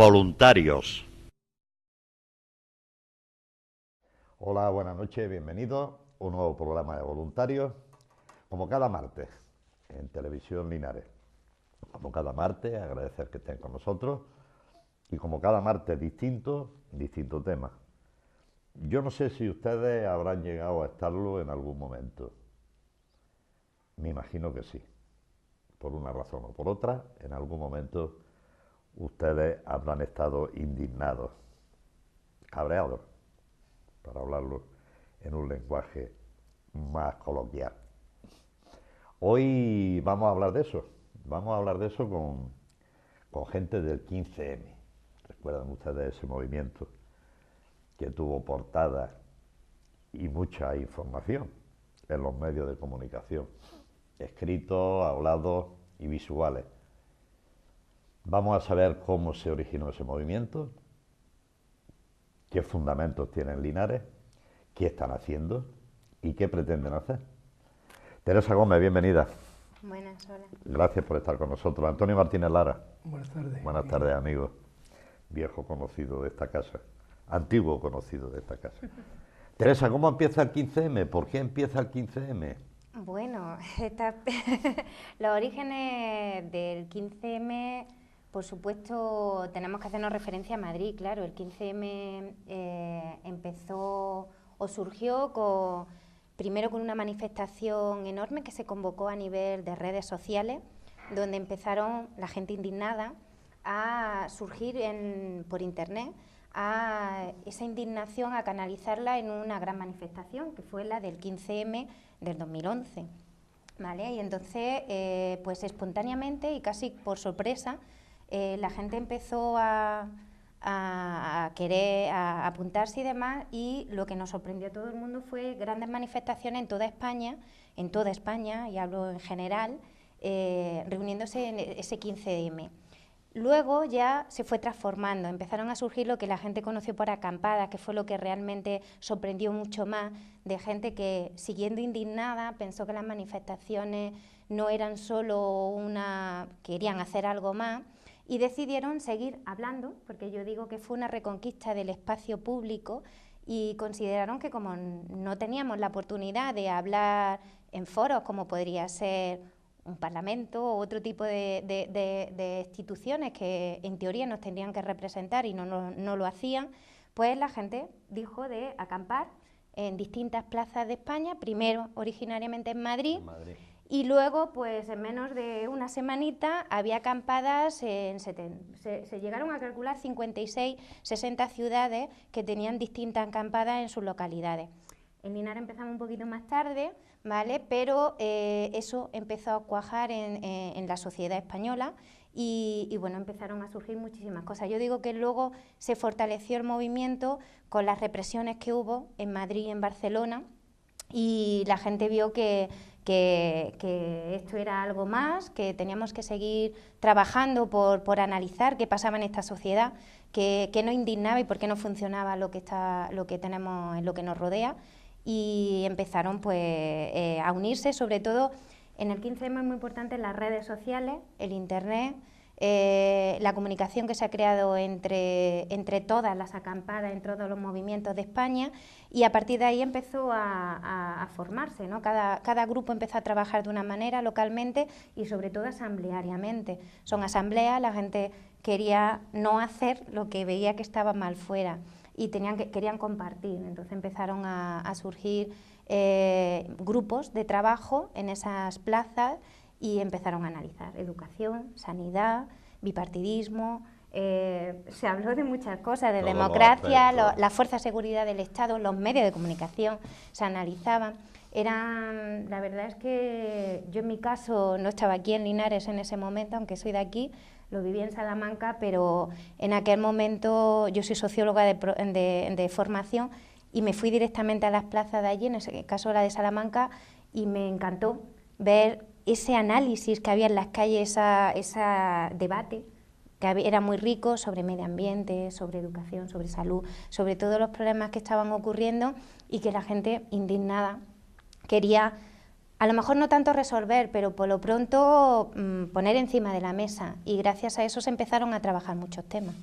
Voluntarios. Hola, buenas noches, bienvenidos a un nuevo programa de voluntarios, como cada martes, en Televisión Linares. Como cada martes, agradecer que estén con nosotros, y como cada martes distinto tema. Yo no sé si ustedes habrán llegado a estarlo en algún momento. Me imagino que sí. Por una razón o por otra, en algún momento ustedes habrán estado indignados, cabreados, para hablarlo en un lenguaje más coloquial. Hoy vamos a hablar de eso con gente del 15M. ¿Recuerdan ustedes ese movimiento que tuvo portada y mucha información en los medios de comunicación, escritos, hablados y visuales? Vamos a saber cómo se originó ese movimiento, qué fundamentos tienen Linares, qué están haciendo y qué pretenden hacer. Teresa Gómez, bienvenida. Buenas, hola. Gracias por estar con nosotros. Antonio Martínez Lara. Buenas tardes. Buenas tardes, amigo. Viejo conocido de esta casa, antiguo conocido de esta casa. Teresa, ¿cómo empieza el 15M? ¿Por qué empieza el 15M? Bueno, los orígenes del 15M, por supuesto, tenemos que hacernos referencia a Madrid, claro. El 15M empezó o surgió primero con una manifestación enorme que se convocó a nivel de redes sociales, donde empezaron la gente indignada a surgir por internet, a esa indignación, a canalizarla en una gran manifestación, que fue la del 15M del 2011. ¿Vale? Y entonces, pues espontáneamente y casi por sorpresa, la gente empezó a querer apuntarse y demás, y lo que nos sorprendió a todo el mundo fue grandes manifestaciones en toda España, y hablo en general, reuniéndose en ese 15M. Luego ya se fue transformando, empezaron a surgir lo que la gente conoció por acampadas, que fue lo que realmente sorprendió mucho más, de gente que, siguiendo indignada, pensó que las manifestaciones no eran solo querían hacer algo más, y decidieron seguir hablando, porque yo digo que fue una reconquista del espacio público, y consideraron que como no teníamos la oportunidad de hablar en foros como podría ser un parlamento o otro tipo de instituciones que en teoría nos tendrían que representar y no lo hacían, pues la gente dijo de acampar en distintas plazas de España, primero originariamente en Madrid. Y luego, pues en menos de una semanita, había acampadas se llegaron a calcular 56, 60 ciudades que tenían distintas acampadas en sus localidades. En Linares empezamos un poquito más tarde, ¿vale? Pero eso empezó a cuajar en la sociedad española y bueno, empezaron a surgir muchísimas cosas. Yo digo que luego se fortaleció el movimiento con las represiones que hubo en Madrid y en Barcelona, y la gente vio que esto era algo más, que teníamos que seguir trabajando por analizar qué pasaba en esta sociedad, qué nos indignaba y por qué no funcionaba lo que tenemos en lo que nos rodea, y empezaron pues a unirse. Sobre todo en el 15M es muy importante las redes sociales, el internet, la comunicación que se ha creado entre todas las acampadas, entre todos los movimientos de España, y a partir de ahí empezó a formarse, ¿no? Cada grupo empezó a trabajar de una manera localmente y sobre todo asambleariamente. Son asambleas, la gente quería no hacer lo que veía que estaba mal fuera y querían compartir, entonces empezaron a surgir grupos de trabajo en esas plazas y empezaron a analizar educación, sanidad, bipartidismo, se habló de muchas cosas, de Todos democracia, la fuerza de seguridad del Estado, los medios de comunicación se analizaban. La verdad es que yo en mi caso no estaba aquí en Linares en ese momento, aunque soy de aquí, lo viví en Salamanca, pero en aquel momento yo soy socióloga de formación y me fui directamente a las plazas de allí, en ese caso la de Salamanca, y me encantó ver ese análisis que había en las calles, ese debate que era muy rico sobre medio ambiente, sobre educación, sobre salud, sobre todos los problemas que estaban ocurriendo y que la gente indignada quería, a lo mejor no tanto resolver, pero por lo pronto poner encima de la mesa, y gracias a eso se empezaron a trabajar muchos temas.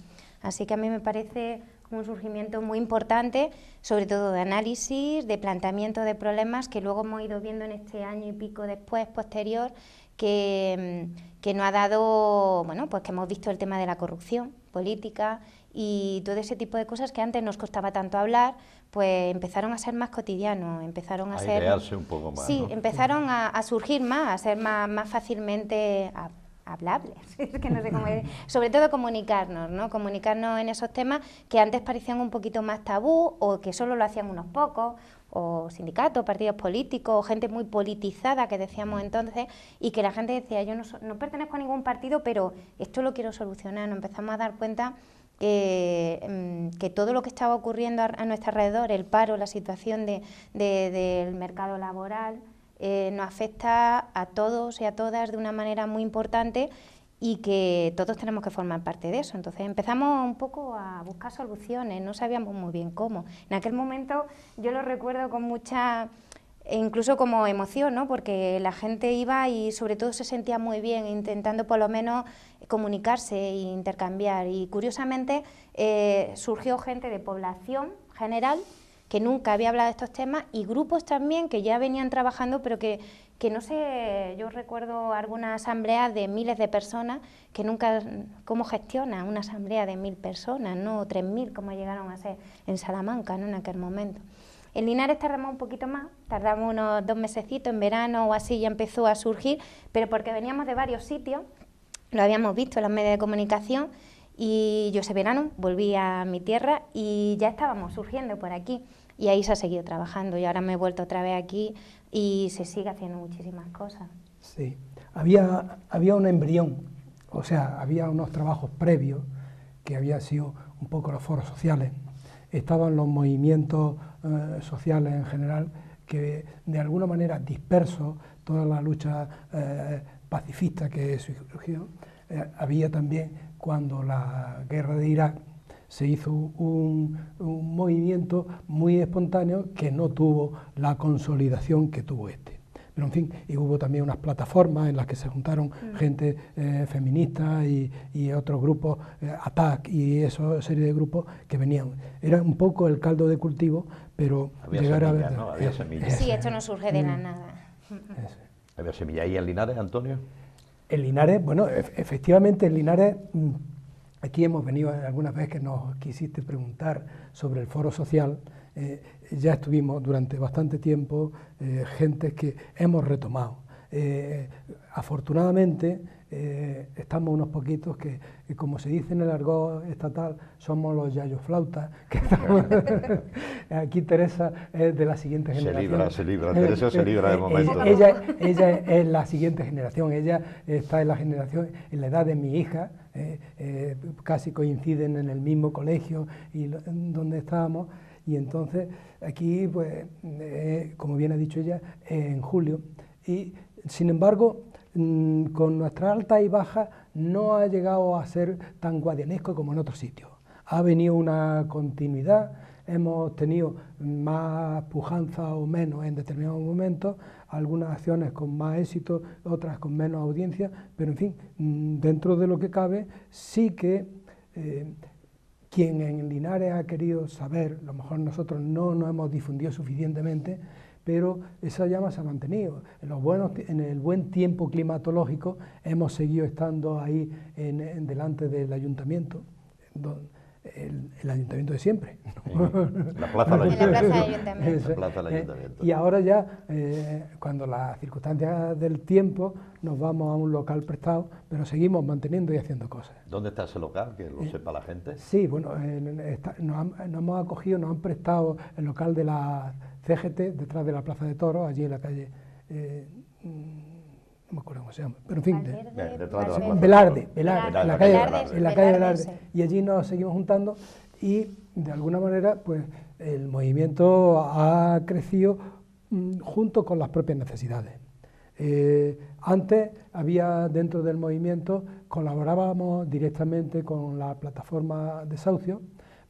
Así que a mí me parece un surgimiento muy importante, sobre todo de análisis, de planteamiento de problemas que luego hemos ido viendo en este año y pico después, posterior, que nos ha dado, bueno, pues que hemos visto el tema de la corrupción política y todo ese tipo de cosas que antes nos costaba tanto hablar, pues empezaron a ser más cotidianos, empezaron a ser... airearse un poco más, Sí, ¿no? empezaron a surgir más, a ser más fácilmente hablables, es que no sé cómo decir. Sobre todo comunicarnos, ¿no? Comunicarnos en esos temas que antes parecían un poquito más tabú o que solo lo hacían unos pocos, o sindicatos, partidos políticos, o gente muy politizada que decíamos entonces, y que la gente decía, yo no pertenezco a ningún partido, pero esto lo quiero solucionar. Nos empezamos a dar cuenta que todo lo que estaba ocurriendo a nuestro alrededor, el paro, la situación del mercado laboral, nos afecta a todos y a todas de una manera muy importante y que todos tenemos que formar parte de eso. Entonces empezamos un poco a buscar soluciones, no sabíamos muy bien cómo. En aquel momento yo lo recuerdo con mucha, incluso como emoción, ¿no? Porque la gente iba y sobre todo se sentía muy bien intentando por lo menos comunicarse e intercambiar. Y curiosamente surgió gente de población general que nunca había hablado de estos temas y grupos también que ya venían trabajando pero que no sé, yo recuerdo alguna asamblea de miles de personas que nunca, ¿cómo gestiona una asamblea de 1000 personas, no? O 3000 como llegaron a ser en Salamanca, ¿no? En aquel momento. En Linares tardamos un poquito más, tardamos unos 2 mesecitos, en verano o así ya empezó a surgir, pero porque veníamos de varios sitios, lo habíamos visto en los medios de comunicación y yo ese verano volví a mi tierra y ya estábamos surgiendo por aquí. Y ahí se ha seguido trabajando y ahora me he vuelto otra vez aquí y se sigue haciendo muchísimas cosas. Sí, había un embrión, o sea, había unos trabajos previos que habían sido un poco los foros sociales, estaban los movimientos sociales en general que de alguna manera dispersos, toda la lucha pacifista que surgió, había también cuando la guerra de Irak se hizo un movimiento muy espontáneo que no tuvo la consolidación que tuvo este. Pero en fin, y hubo también unas plataformas en las que se juntaron gente feminista y otros grupos, ATAC y esa serie de grupos que venían. Era un poco el caldo de cultivo, pero había llegar semilla, a ver... ¿no? Había semillas. Sí, esto no surge de la nada. ¿Había semilla ahí en Linares, Antonio? En Linares, bueno, efectivamente en Linares... Aquí hemos venido algunas veces que nos quisiste preguntar sobre el foro social. Ya estuvimos durante bastante tiempo, gente que hemos retomado. Afortunadamente, estamos unos poquitos que, como se dice en el argot estatal, somos los yayoflautas. Aquí Teresa es de la siguiente generación. Se libra, Teresa se libra de momento. Ella es la siguiente generación, ella está en la generación, en la edad de mi hija, casi coinciden en el mismo colegio y donde estábamos, y entonces aquí, pues, como bien ha dicho ella, en julio, y sin embargo, con nuestras altas y bajas no ha llegado a ser tan guadianesco como en otros sitios. Ha venido una continuidad, hemos tenido más pujanza o menos en determinados momentos, algunas acciones con más éxito, otras con menos audiencia, pero en fin, dentro de lo que cabe, sí que quien en Linares ha querido saber, a lo mejor nosotros no nos hemos difundido suficientemente, pero esa llama se ha mantenido. En el buen tiempo climatológico hemos seguido estando ahí delante del ayuntamiento, el ayuntamiento de siempre. La plaza del ayuntamiento. La plaza del ayuntamiento. Y ahora ya, cuando las circunstancias del tiempo, nos vamos a un local prestado, pero seguimos manteniendo y haciendo cosas. ¿Dónde está ese local? Que lo sepa la gente. Sí, bueno, nos hemos acogido, nos han prestado el local de la CGT, detrás de la Plaza de Toros, allí en la calle... no me acuerdo cómo se llama, pero en fin, Velarde, en la calle Velarde, y allí nos seguimos juntando y de alguna manera pues el movimiento ha crecido junto con las propias necesidades. Antes había dentro del movimiento, colaborábamos directamente con la plataforma Desahucio,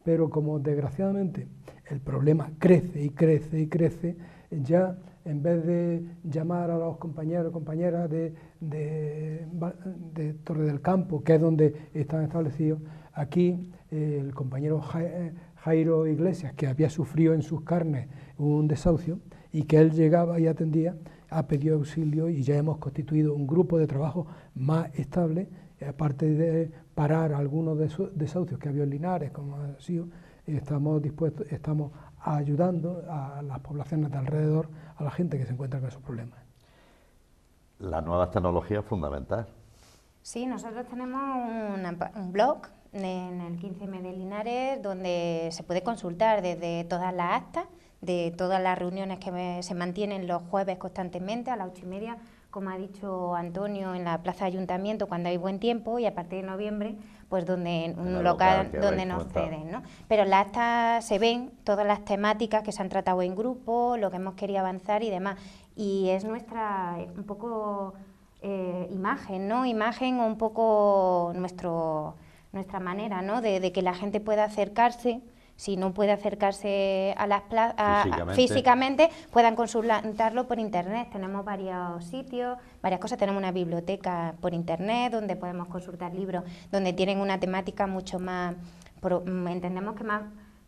pero como desgraciadamente el problema crece y crece y crece, ya en vez de llamar a los compañeros y compañeras de Torre del Campo, que es donde están establecidos, aquí el compañero Jairo Iglesias, que había sufrido en sus carnes un desahucio y que él llegaba y atendía, ha pedido auxilio y ya hemos constituido un grupo de trabajo más estable, aparte de parar algunos desahucios que había en Linares, como ha sido, estamos ayudando a las poblaciones de alrededor, a la gente que se encuentra con esos problemas. La nueva tecnología es fundamental. Sí, nosotros tenemos un blog en el 15M de Linares donde se puede consultar desde todas las actas, de todas las reuniones que se mantienen los jueves constantemente a las 8:30, como ha dicho Antonio, en la Plaza de Ayuntamiento cuando hay buen tiempo, y a partir de noviembre, pues donde en un local donde nos ceden, ¿no? Pero en las actas se ven todas las temáticas que se han tratado en grupo, lo que hemos querido avanzar y demás. Y es nuestra, un poco imagen, ¿no? Imagen o un poco nuestra manera, ¿no? De que la gente pueda acercarse. Si no puede acercarse a las plazas físicamente, puedan consultarlo por internet. Tenemos varios sitios, varias cosas. Tenemos una biblioteca por internet donde podemos consultar libros, donde tienen una temática mucho más, entendemos que más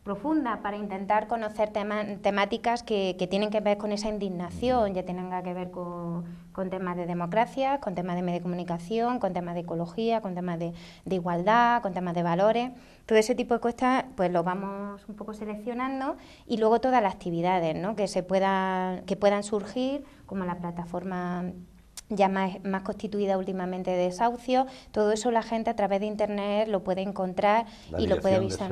profunda, para intentar conocer temáticas que tienen que ver con esa indignación, ya tenga que ver con temas de democracia, con temas de medio de comunicación, con temas de ecología, con temas de igualdad, con temas de valores. Todo ese tipo de cosas pues lo vamos un poco seleccionando, y luego todas las actividades, ¿no? que puedan surgir, como la plataforma ya más constituida últimamente de desahucio. Todo eso la gente a través de internet lo puede encontrar y lo puede visitar.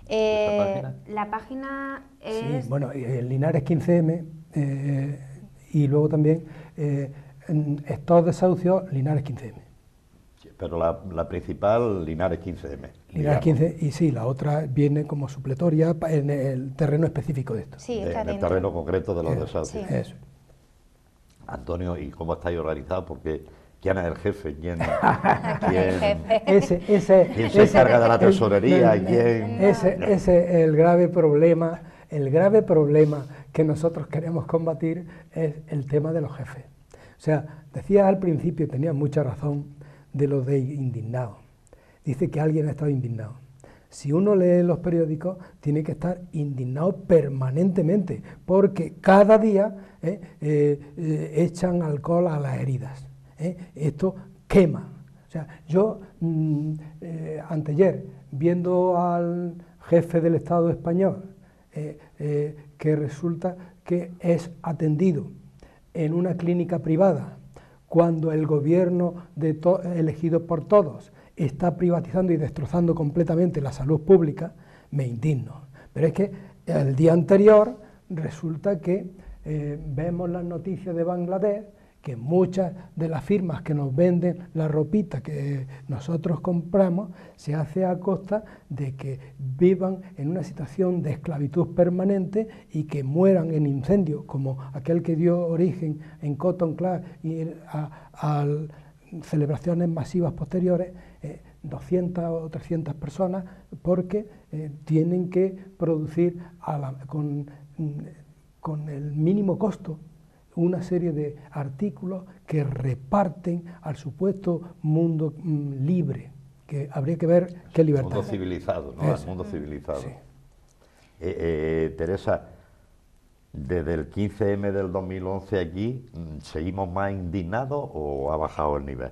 La página es... Sí, bueno, el Linares 15M y luego también estos desahucios Linares 15M. Sí, pero la principal, Linares 15M. Linares 15, y sí, la otra viene como supletoria en el terreno específico de esto. Sí, en el terreno concreto de los desahucios. Sí. Eso. Antonio, ¿y cómo estáis organizados? Porque ¿quién es el jefe? ¿Quién se encarga de la tesorería? Ese es el grave problema. El grave problema que nosotros queremos combatir es el tema de los jefes. O sea, decía al principio, tenía mucha razón, de lo de indignado. Dice que alguien ha estado indignado. Si uno lee los periódicos, tiene que estar indignado permanentemente, porque cada día echan alcohol a las heridas. Esto quema. O sea, yo anteayer, viendo al jefe del Estado español, que resulta que es atendido en una clínica privada, cuando el gobierno elegido por todos está privatizando y destrozando completamente la salud pública, me indigno. Pero es que el día anterior resulta que vemos las noticias de Bangladesh, que muchas de las firmas que nos venden la ropita que nosotros compramos se hace a costa de que vivan en una situación de esclavitud permanente y que mueran en incendios, como aquel que dio origen en Cotton Club y a celebraciones masivas posteriores, 200 o 300 personas, porque tienen que producir con el mínimo costo una serie de artículos que reparten al supuesto mundo libre, que habría que ver qué libertad. Mundo civilizado, ¿no? El mundo civilizado. Sí. Teresa, desde el 15M del 2011 aquí, ¿seguimos más indignados o ha bajado el nivel?